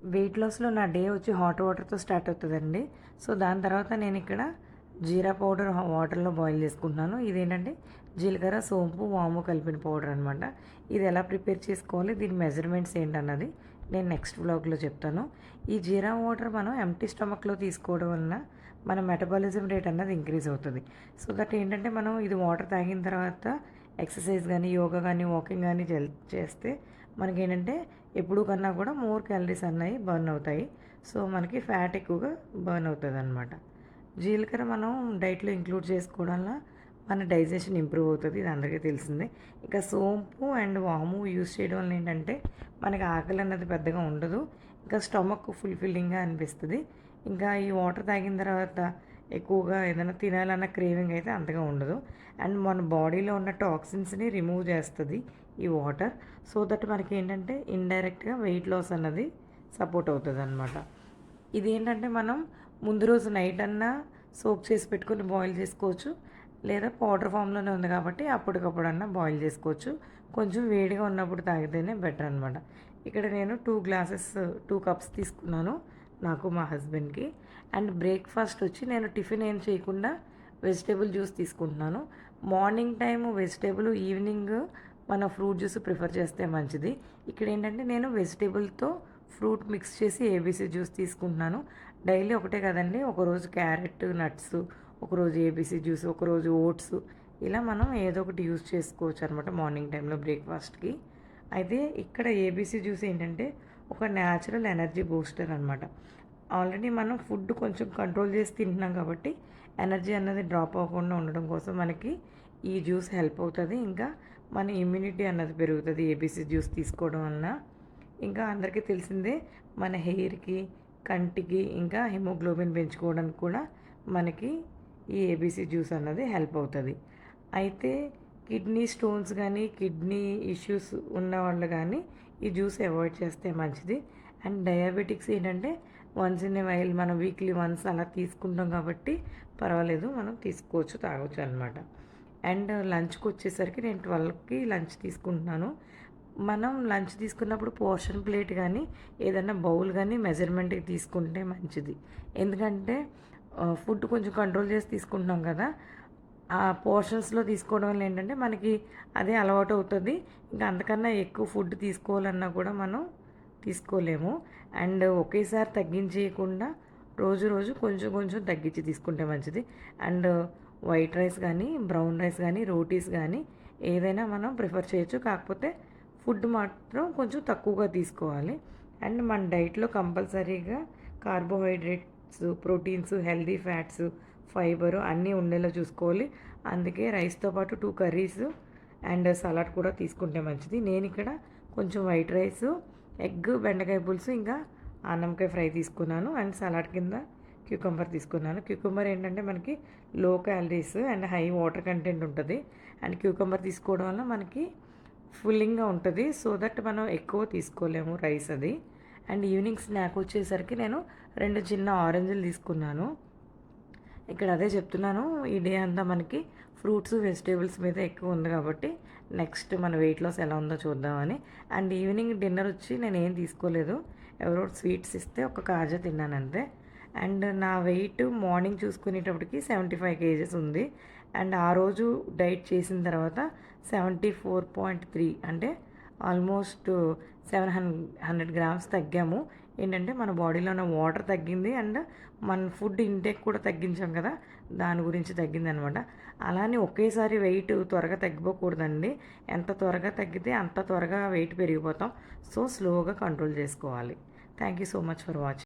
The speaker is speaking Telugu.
వెయిట్ లాస్‌లో నా డే వచ్చి హాట్ వాటర్‌తో స్టార్ట్ అవుతదండి. సో, దాని తర్వాత నేనిక్కడ జీరా పౌడర్ వాటర్‌లో బాయిల్ చేసుకుంటున్నాను. ఇదేంటంటే జీలకర్ర, సోంపు, వాము కలిపిన పౌడర్ అనమాట. ఇది ఎలా ప్రిపేర్ చేసుకోవాలి, దీని మెజర్‌మెంట్స్ ఏంటన్నది నేను నెక్స్ట్ వ్లాగ్‌లో చెప్తాను. ఈ జీరా వాటర్ మనం ఎంప్టీ స్టమక్‌లో తీసుకోవడం వలన మన మెటబాలిజం రేట్ అన్నది ఇంక్రీజ్ అవుతది. సో దట్ ఏంటంటే మనం ఇది వాటర్ తాగిన తర్వాత ఎక్సర్సైజ్ గానీ, యోగా గానీ, వాకింగ్ గానీ చేస్తే మనకేంటంటే ఎప్పుడు కన్నా కూడా మోర్ క్యాలరీస్ అన్నవి బర్న్ అవుతాయి. సో మనకి ఫ్యాట్ ఎక్కువగా బర్న్ అవుతుందన్నమాట. జీలకర్ర మనం డైట్‌లో ఇంక్లూడ్ చేసుకోవడం వల్ల మన డైజెషన్ ఇంప్రూవ్ అవుతది. ఇది అందరికీ తెలిసిందే. ఇక సోంపు అండ్ వాము యూజ్ చేయడం వల్ల ఏంటంటే మనకి ఆకలి అన్నది పెద్దగా ఉండదు. ఇంకా స్టమక్ ఫుల్‌ఫిల్లింగ్‌గా అనిపిస్తది. ఇంకా ఈ వాటర్ తాగిన తర్వాత ఎక్కువగా ఏదైనా తినాలన్న క్రేవింగ్ అయితే అంతగా ఉండదు. అండ్ మన బాడీలో ఉన్న టాక్సిన్స్‌ని రిమూవ్ చేస్తది ఈ వాటర్. సో దట్ మనకేంటంటే ఇండైరెక్ట్‌గా వెయిట్ లాస్ అన్నది సపోర్ట్ అవుతదనమాట. ఇదేంటంటే మనం ముందు రోజు నైట్ అన్నా సోక్ చేసి పెట్టుకొని బాయిల్ చేసుకోవచ్చు. లేదా పౌడర్ ఫామ్‌లోనే ఉంది కాబట్టి అప్పటికప్పుడన్నా బాయిల్ చేసుకోవచ్చు. కొంచెం వేడిగా ఉన్నప్పుడు తాగితేనే బెటర్ అనమాట. ఇక్కడ నేను 2 కప్స్ తీసుకున్నాను. నాకు, మా హస్బెండ్‌కి. అండ్ బ్రేక్‌ఫాస్ట్ వచ్చి నేను టిఫిన్ ఏం చేయకుండా వెజిటబుల్ జ్యూస్ తీసుకుంటున్నాను. మార్నింగ్ టైము వెజిటబుల్, ఈవినింగ్ మనం ఫ్రూట్ జ్యూస్ ప్రిఫర్ చేస్తే మంచిది. ఇక్కడేంటంటే నేను వెజిటబుల్‌తో ఫ్రూట్ మిక్స్ చేసి ఏబీసీ జ్యూస్ తీసుకుంటున్నాను. డైలీ ఒకటే కదండీ! ఒకరోజు క్యారెట్, నట్స్, ఒకరోజు ఏబీసీ జ్యూస్, ఒకరోజు ఓట్స్, ఇలా మనం ఏదో ఒకటి యూజ్ చేసుకోవచ్చు అనమాట మార్నింగ్ టైంలో బ్రేక్‌ఫాస్ట్‌కి. అయితే ఇక్కడ ఏబీసీ జ్యూస్ ఏంటంటే ఒక న్యాచురల్ ఎనర్జీ బూస్టర్ అనమాట. ఆల్రెడీ మనం ఫుడ్ కొంచెం కంట్రోల్ చేసి తింటున్నాం కాబట్టి ఎనర్జీ అన్నది డ్రాప్ అవ్వకుండా ఉండడం కోసం మనకి ఈ జ్యూస్ హెల్ప్ అవుతది. ఇంకా మన ఇమ్యూనిటీ అన్నది పెరుగుతది ఏబీసీ జ్యూస్ తీసుకోవడం వలన. ఇంకా అందరికీ తెలిసిందే మన హెయిర్‌కి, కంటికి, ఇంకా హిమోగ్లోబిన్ పెంచుకోవడానికి కూడా మనకి ఈ ఏబీసీ జ్యూస్ అన్నది హెల్ప్ అవుతది. అయితే కిడ్నీ స్టోన్స్ గానీ, కిడ్నీ ఇష్యూస్ ఉన్నవాళ్ళు గానీ ఈ జ్యూస్ అవాయిడ్ చేస్తే మంచిది. అండ్ డయాబెటిక్స్ ఏంటంటే వన్స్ ఇన్ ఎ వైల్ మనం వీక్లీ వన్స్ అలా తీసుకుంటాం కాబట్టి పర్వాలేదు, మనం తీసుకోవచ్చు, తాగొచ్చు అనమాట. అండ్ లంచ్‌కి వచ్చేసరికి నేను 12కి లంచ్ తీసుకుంటున్నాను. మనం లంచ్ తీసుకున్నప్పుడు పోర్షన్ ప్లేట్ గానీ, ఏదన్నా బౌల్ గానీ మెజర్‌మెంట్‌కి తీసుకుంటే మంచిది. ఎందుకంటే ఫుడ్ కొంచెం కంట్రోల్ చేసి తీసుకుంటున్నాం కదా! ఆ పోర్షన్స్‌లో తీసుకోవడం వల్ల ఏంటంటే మనకి అదే అలవాటు అవుతది. ఇంకా అంతకన్నా ఎక్కువ ఫుడ్ తీసుకోవాలన్నా కూడా మనం తీసుకోలేము. అండ్ ఒకేసారి తగ్గించేయకుండా రోజు రోజు కొంచెం కొంచెం తగ్గించి తీసుకుంటే మంచిది. అండ్ వైట్ రైస్ గానీ, బ్రౌన్ రైస్ గానీ, రోటీస్ గానీ ఏదైనా మనం ప్రిఫర్ చేయొచ్చు. కాకపోతే ఫుడ్ మాత్రం కొంచెం తక్కువగా తీసుకోవాలి. అండ్ మన డైట్‌లో కంపల్సరీగా carbohydrates, proteins, healthy fats, fibre అన్నీ ఉండేలా చూసుకోవాలి. అందుకే రైస్‌తో పాటు 2 కర్రీస్ అండ్ సలాడ్ కూడా తీసుకుంటే మంచిది. నేనిక్కడ కొంచెం వైట్ రైసు, ఎగ్, బెండకాయ పులుసు, ఇంకా అన్నంకాయ ఫ్రై తీసుకున్నాను. అండ్ సలాడ్ కింద క్యూకంబర్ తీసుకున్నాను. క్యూకంబర్ ఏంటంటే మనకి లో calories and high water content ఉంటది. అండ్ క్యూకంబర్ తీసుకోవడం వల్ల మనకి ఫుల్లింగ్‌గా ఉంటది. సో దట్ మనం ఎక్కువ తీసుకోలేము రైస్ అది. అండ్ ఈవినింగ్ స్నాక్ వచ్చేసరికి నేను 2 చిన్న ఆరెంజ్‌లు తీసుకున్నాను. ఇక్కడ అదే చెప్తున్నాను. ఈ డే అంతా మనకి ఫ్రూట్స్, వెజిటేబుల్స్ మీద ఎక్కువ ఉంది కాబట్టి నెక్స్ట్ మన వెయిట్ లాస్ ఎలా ఉందో చూద్దామని. అండ్ ఈవినింగ్ డిన్నర్ వచ్చి నేనేం తీసుకోలేదు. ఎవరో స్వీట్స్ ఇస్తే ఒక కాజా తిన్నానంతే. అండ్ నా వెయిట్ మార్నింగ్ చూసుకునేటప్పటికి 75 కేజెస్ ఉంది. అండ్ ఆ రోజు డైట్ చేసిన తర్వాత 74.3, అంటే ఆల్మోస్ట్ 700 గ్రామ్స్ తగ్గాము. ఏంటంటే మన బాడీలో ఉన్న వాటర్ తగ్గింది అండ్ మన ఫుడ్ ఇంటేక్ కూడా తగ్గించాం కదా, దాని గురించి తగ్గిందనమాట. అలానే ఒకేసారి వెయిట్ త్వరగా తగ్గిపోకూడదండి. ఎంత త్వరగా తగ్గితే అంత త్వరగా వెయిట్ పెరిగిపోతాం. సో స్లోగా కంట్రోల్ చేసుకోవాలి. Thank you so much for watching.